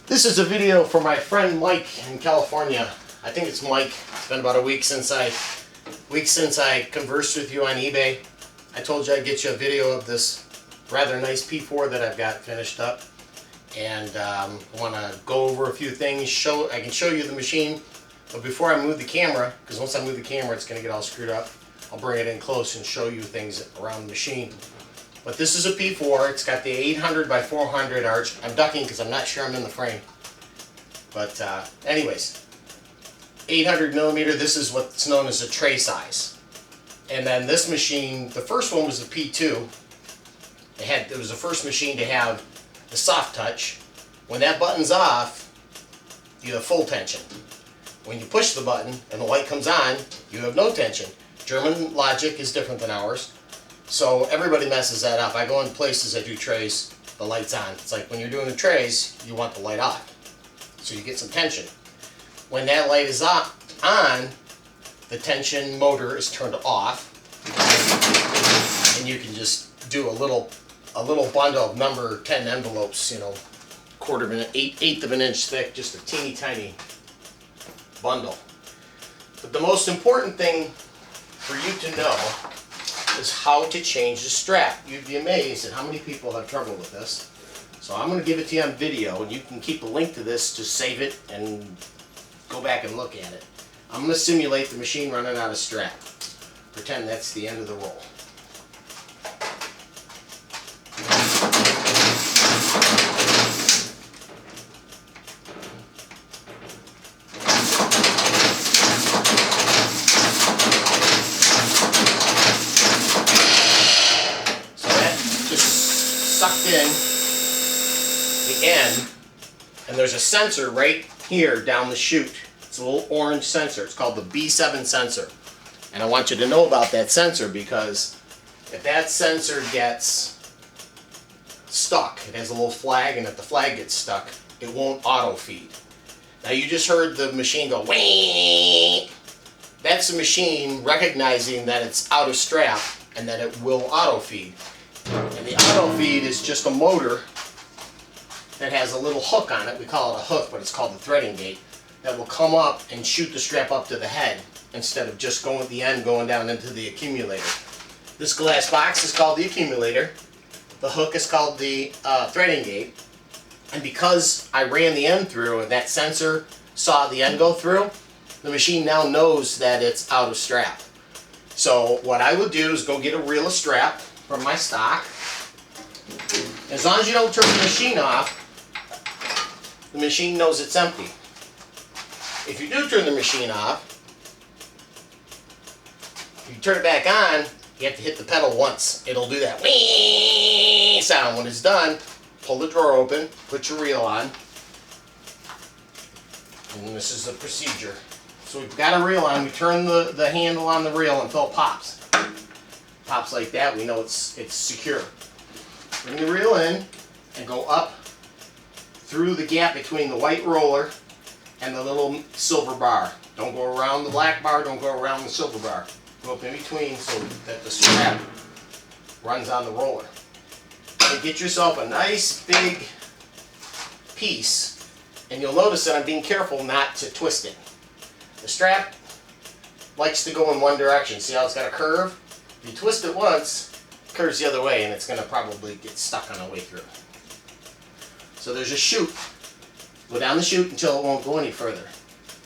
This is a video for my friend Mike in California. I think it's Mike. It's been about a week since I conversed with you on eBay. I told you I'd get you a video of this rather nice P4 that I've got finished up, and I want to go over a few things. I can show you the machine, but before I move the camera, because once I move the camera it's going to get all screwed up, I'll bring it in close and show you things around the machine. But this is a P4. It's got the 800 by 400 arch. I'm ducking because I'm not sure I'm in the frame. But anyways, 800 millimeter. This is what's known as a tray size. And then this machine, the first one was a P2. It was the first machine to have the soft touch. When that button's off, you have full tension. When you push the button and the light comes on, you have no tension. German logic is different than ours. So everybody messes that up. I go in places that do trays, the light's on. It's like when you're doing the trays, you want the light off, so you get some tension. When that light is on, the tension motor is turned off, and you can just do a little bundle of number 10 envelopes, you know, quarter of an eighth of an inch thick, just a teeny tiny bundle. But the most important thing for you to know is how to change the strap. You'd be amazed at how many people have trouble with this. So I'm going to give it to you on video, and you can keep a link to this to save it and go back and look at it. I'm going to simulate the machine running out of strap. Pretend that's the end of the roll. Sucked in the end, and there's a sensor right here down the chute. It's a little orange sensor. It's called the B7 sensor, and I want you to know about that sensor, because if that sensor gets stuck, it has a little flag, and if the flag gets stuck, it won't auto feed. Now you just heard the machine go whee. That's the machine recognizing that it's out of strap and that it will auto feed. And the auto feed is just a motor that has a little hook on it. We call it a hook, but it's called the threading gate, that will come up and shoot the strap up to the head instead of just going at the end, going down into the accumulator. This glass box is called the accumulator. The hook is called the threading gate. And because I ran the end through and that sensor saw the end go through, the machine now knows that it's out of strap. So what I would do is go get a reel of strap from my stock. As long as you don't turn the machine off, the machine knows it's empty. If you do turn the machine off, if you turn it back on, you have to hit the pedal once. It'll do that whee sound. When it's done, pull the drawer open, put your reel on, and this is the procedure. So we've got a reel on, we turn the handle on the reel until it pops. Pops like that, we know it's secure. Bring the reel in and go up through the gap between the white roller and the little silver bar. Don't go around the black bar, don't go around the silver bar. Go up in between so that the strap runs on the roller. And get yourself a nice big piece, and you'll notice that I'm being careful not to twist it. The strap likes to go in one direction. See how it's got a curve? If you twist it once, it curves the other way, and it's going to probably get stuck on the way through. So there's a chute. Go down the chute until it won't go any further.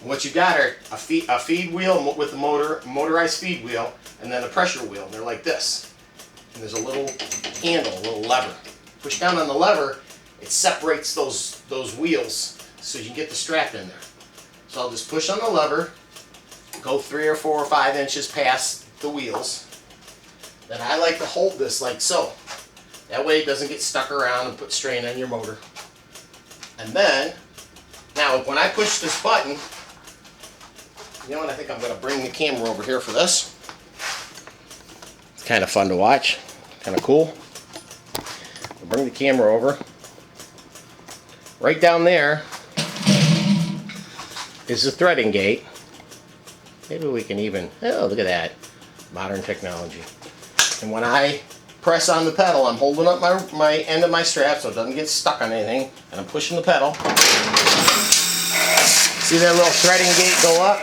And what you got are a feed wheel with a motorized feed wheel, and then a pressure wheel. They're like this. And there's a little handle, a little lever. Push down on the lever, it separates those wheels so you can get the strap in there. So I'll just push on the lever, go 3 or 4 or 5 inches past the wheels. Then I like to hold this like so. That way it doesn't get stuck around and put strain on your motor. And then, now when I push this button, you know what, I think I'm going to bring the camera over here for this. It's kind of fun to watch, kind of cool. I'll bring the camera over. Right down there is the threading gate. Maybe we can even, oh, look at that, modern technology. And when I press on the pedal. I'm holding up my end of my strap so it doesn't get stuck on anything, and I'm pushing the pedal. See that little threading gate go up?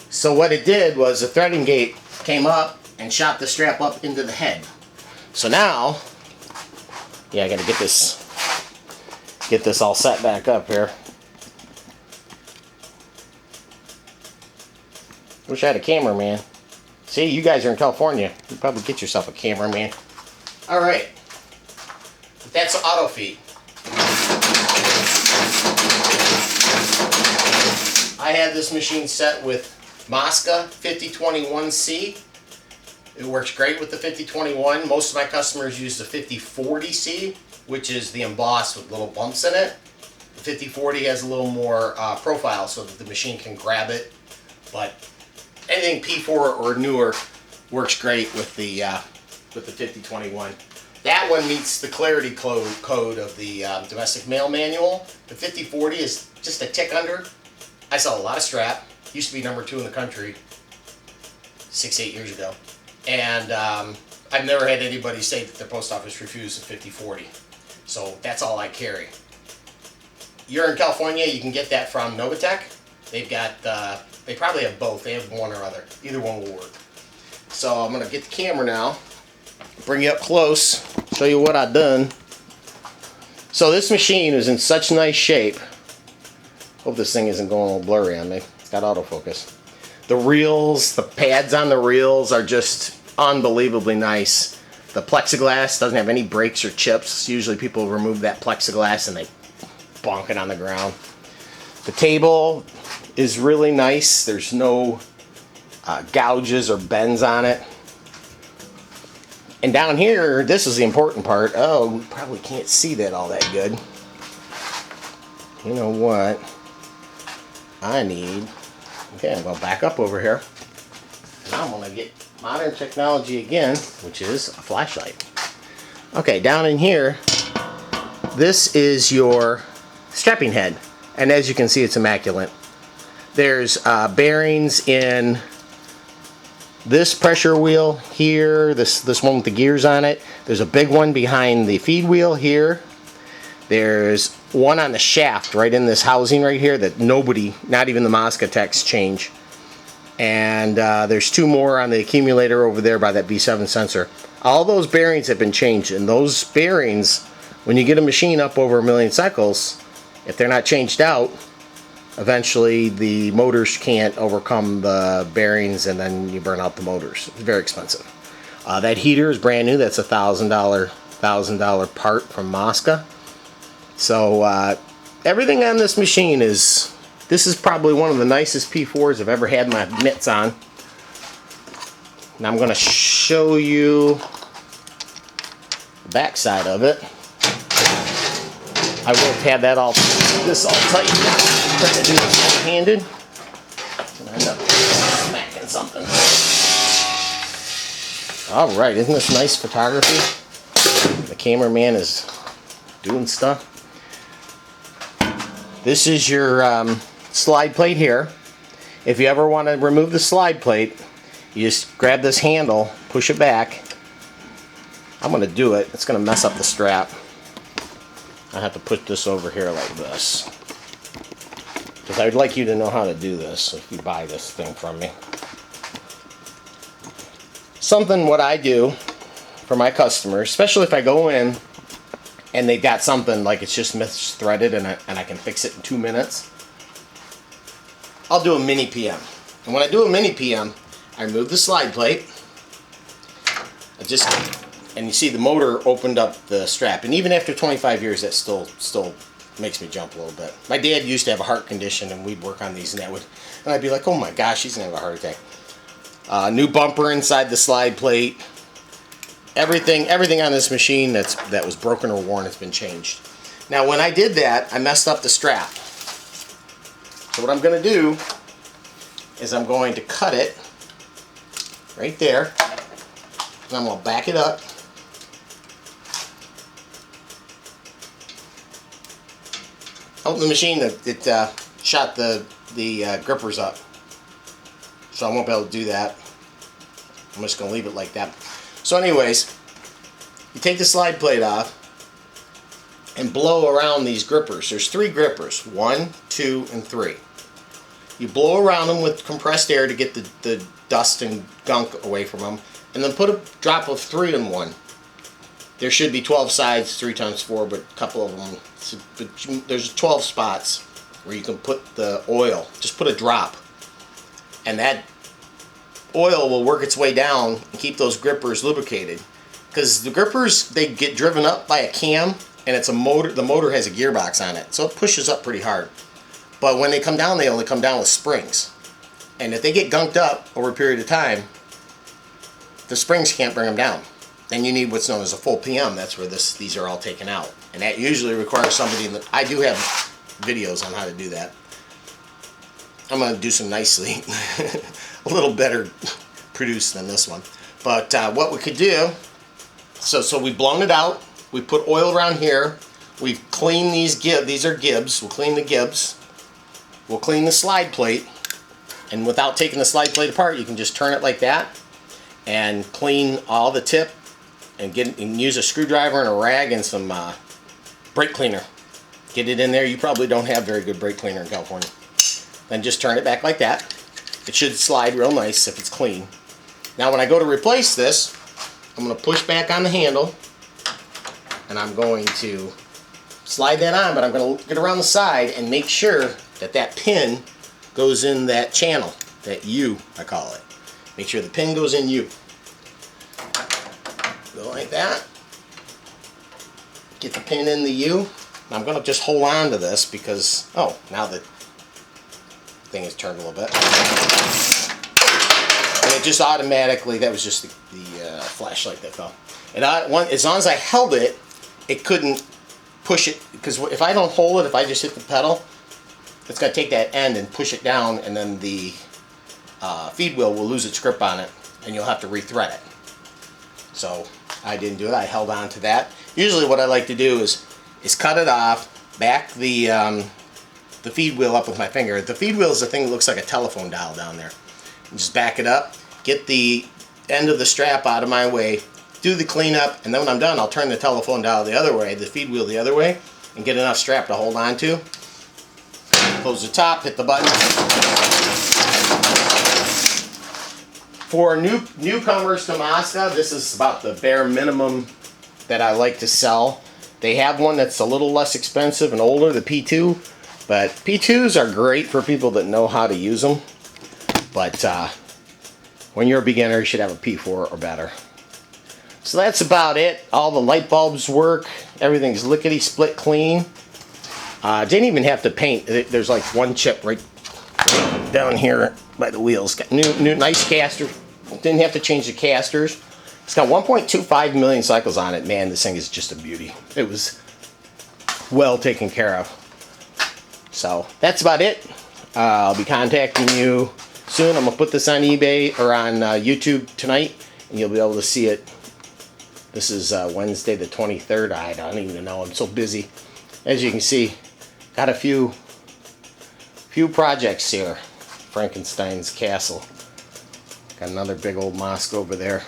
So what it did was the threading gate came up and shot the strap up into the head. So now, yeah, I gotta get this all set back up here. Wish I had a cameraman. See, you guys are in California. You'd probably get yourself a cameraman. Alright. That's auto feed. I have this machine set with Mosca 5021C. It works great with the 5021. Most of my customers use the 5040C, which is the embossed with little bumps in it. The 5040 has a little more profile so that the machine can grab it. But anything P4 or newer works great with the 5021. That one meets the clarity code of the domestic mail manual. The 5040 is just a tick under. I sell a lot of strap. Used to be #2 in the country 6-8 years ago. And I've never had anybody say that their post office refused the 5040. So that's all I carry. You're in California, you can get that from Novatech. They've got, they probably have both. They have one or other. Either one will work. So I'm going to get the camera now, bring you up close, show you what I've done. So this machine is in such nice shape. Hope this thing isn't going all blurry on me. It's got autofocus. The reels, the pads on the reels are just unbelievably nice. The plexiglass doesn't have any breaks or chips. Usually people remove that plexiglass and they bonk it on the ground. The table is really nice. There's no gouges or bends on it. And down here, this is the important part. Oh, we probably can't see that all that good. You know what I need? Okay, I'm going to back up over here. And I'm going to get modern technology again, which is a flashlight. Okay, down in here, this is your strapping head. And as you can see, it's immaculate. There's bearings in this pressure wheel here, this one with the gears on it. There's a big one behind the feed wheel here. There's one on the shaft right in this housing right here that nobody, not even the Mosca techs, change. And there's two more on the accumulator over there by that B7 sensor. All those bearings have been changed, and those bearings, when you get a machine up over 1 million cycles, if they're not changed out, eventually the motors can't overcome the bearings and then you burn out the motors. It's very expensive. That heater is brand new. That's a $1,000 part from Mosca. So everything on this machine is, this is probably one of the nicest P4s I've ever had my mitts on. Now I'm going to show you the back side of it. I will have that all, this all tightened down. I'm trying to do this one-handed. And I end up smacking something. Alright, isn't this nice photography? The cameraman is doing stuff. This is your slide plate here. If you ever want to remove the slide plate, you just grab this handle, push it back. I'm going to do it. It's going to mess up the strap. I have to put this over here like this. Because I would like you to know how to do this if you buy this thing from me. Something what I do for my customers, especially if I go in and they've got something like it's just misthreaded and I can fix it in 2 minutes, I'll do a mini PM. And when I do a mini PM, I remove the slide plate. And you see the motor opened up the strap. And even after 25 years, that still makes me jump a little bit. My dad used to have a heart condition, and we'd work on these, and I'd be like, oh my gosh, he's gonna have a heart attack. New bumper inside the slide plate. Everything on this machine that was broken or worn has been changed. Now, when I did that, I messed up the strap. So what I'm going to do is I'm going to cut it right there, and I'm going to back it up. Oh, the machine it shot the grippers up, so I won't be able to do that. I'm just going to leave it like that. So anyways, you take the slide plate off and blow around these grippers. There's 3 grippers, 1, 2, and 3. You blow around them with compressed air to get the dust and gunk away from them, and then put a drop of 3 in one. There should be 12 sides, 3 times 4, but a couple of them, there's 12 spots where you can put the oil. Just put a drop, and that oil will work its way down and keep those grippers lubricated. Because the grippers, they get driven up by a cam, and it's a motor. The motor has a gearbox on it, so it pushes up pretty hard. But when they come down, they only come down with springs. And if they get gunked up over a period of time, the springs can't bring them down. Then you need what's known as a full PM. That's where these are all taken out. And that usually requires somebody in the... I do have videos on how to do that. I'm going to do some nicely. A little better produced than this one. But what we could do... So we've blown it out. We put oil around here. We've cleaned these gibs. These are gibs. We'll clean the gibs. We'll clean the slide plate. And without taking the slide plate apart, you can just turn it like that and clean all the tip and use a screwdriver and a rag and some brake cleaner. Get it in there. You probably don't have very good brake cleaner in California. Then just turn it back like that. It should slide real nice if it's clean. Now when I go to replace this, I'm going to push back on the handle and I'm going to slide that on, but I'm going to get around the side and make sure that that pin goes in that channel, that U, I call it. Make sure the pin goes in U. Go like that. Get the pin in the U. I'm going to just hold on to this because, oh, now the thing is turned a little bit. And it just automatically, that was just the flashlight that fell. And as long as I held it, it couldn't push it, because if I don't hold it, if I just hit the pedal, it's going to take that end and push it down, and then the feed wheel will lose its grip on it, and you'll have to re-thread it. So I didn't do it. I held on to that. Usually what I like to do is cut it off, back the feed wheel up with my finger. The feed wheel is the thing that looks like a telephone dial down there. And just back it up, get the end of the strap out of my way, do the cleanup, and then when I'm done, I'll turn the telephone dial the other way, the feed wheel the other way, and get enough strap to hold on to. Close the top, hit the button. For newcomers to Mosca, this is about the bare minimum that I like to sell. They have one that's a little less expensive and older, the P2, but P2s are great for people that know how to use them. But when you're a beginner, you should have a P4 or better. So that's about it. All the light bulbs work. Everything's lickety-split clean. Didn't even have to paint. There's like one chip right down here by the wheels. Got new nice caster. Didn't have to change the casters. It's got 1.25 million cycles on it. Man, this thing is just a beauty. It was well taken care of. So that's about it. I'll be contacting you soon. I'm gonna put this on eBay or on YouTube tonight, and you'll be able to see it. This is Wednesday the 23rd. I don't even know. I'm so busy. As you can see, got a few projects here. Frankenstein's castle. Got another big old Mosca over there.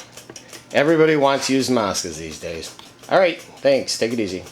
Everybody wants used Moscas these days. Alright, thanks. Take it easy.